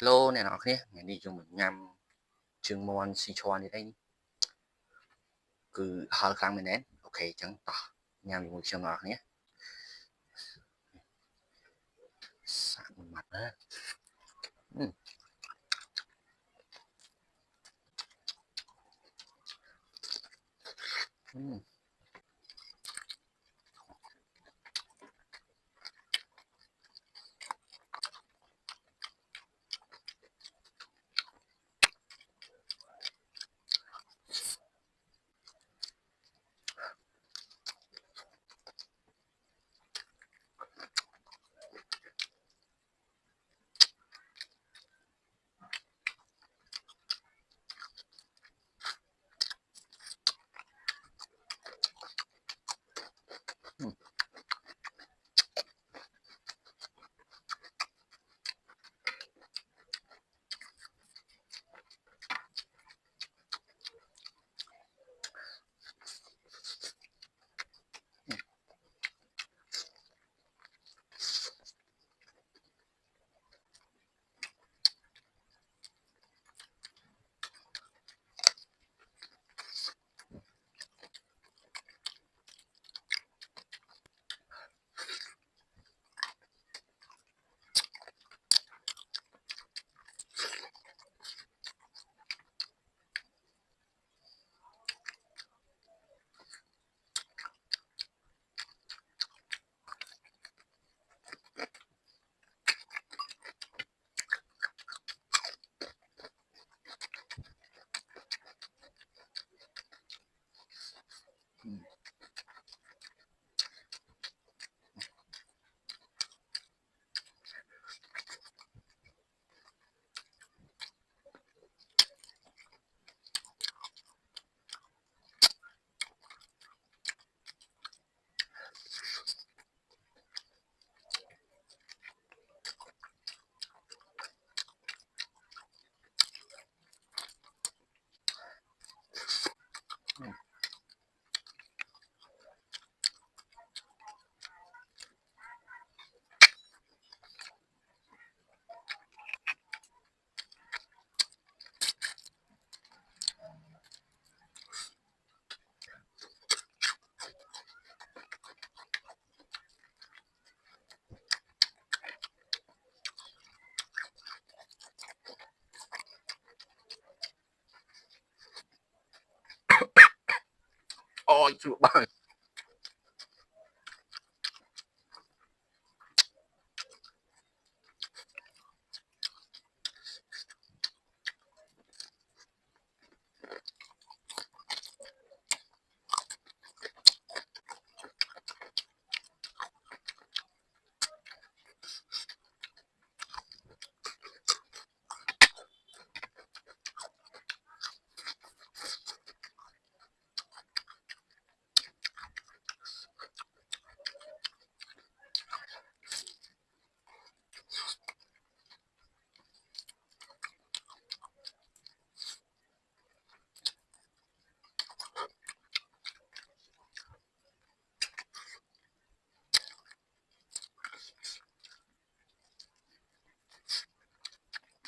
Hello nè nó kia ngày đi chung mình nhằm chừng mòn xì choan đi đây cứ hal khang mình nén ok chẳng tỏ nhằm một chừng nó nhé sẵn mặt đó ừ. Ừ. Ừ. Ừ. Ừ. Ôi chịu bằng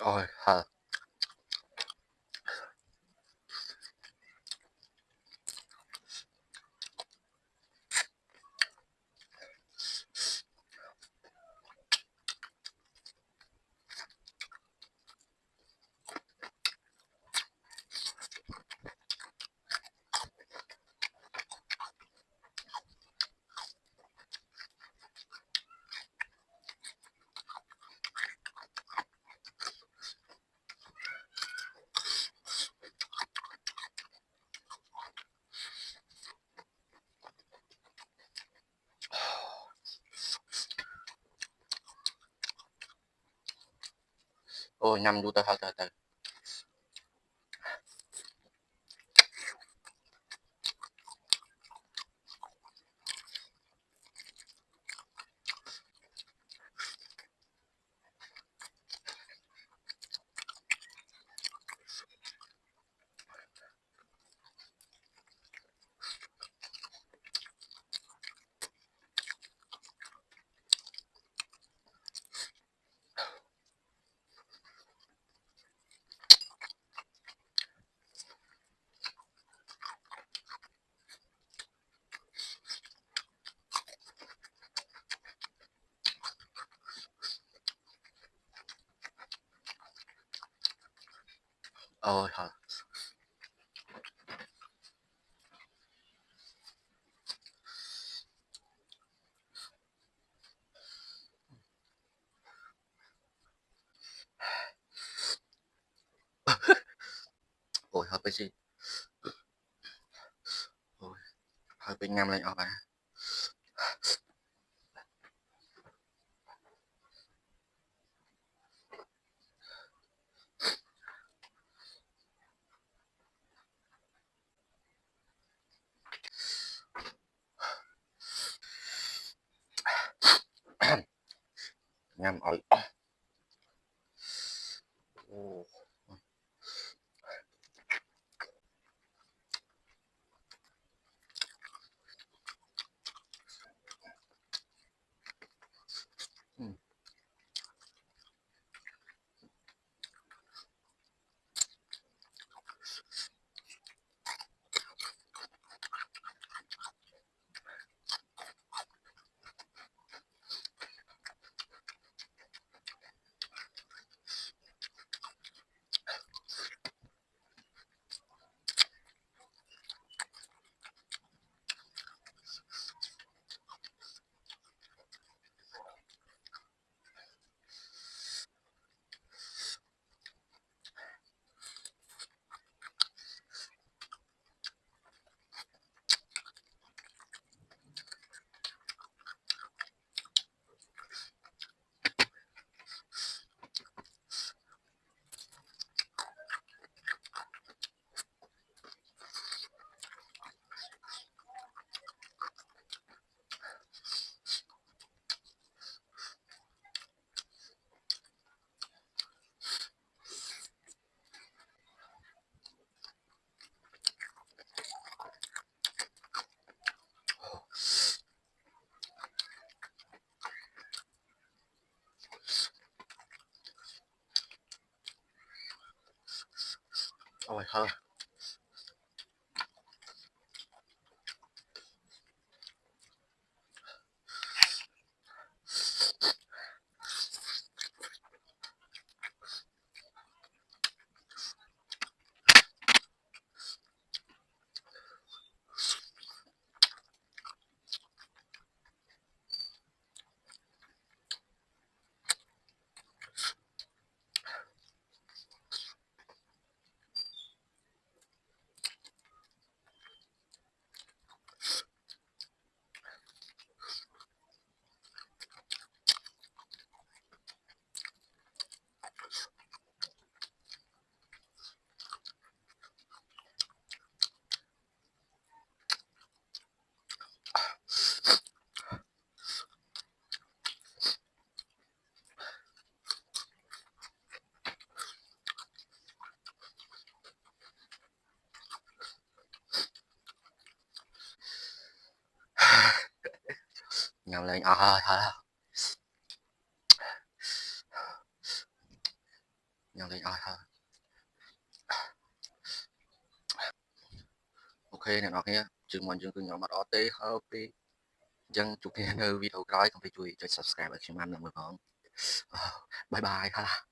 ôi hờ ôi nằm đu tờ tờ tờ tờ ôi thôi ôi hơi bị gì ôi hơi bị ngâm lên ở bà ngâm ôi ô ừ. ôi thôi ngâm lên thôi thôi ngâm lên thôi ok này nó kia chừng mọi chừng từ nhỏ mặt ó tê hợp đi dân chụp kia nơi video coi không phải chui cho subscribe và chim ăn là mười phần bye bye ha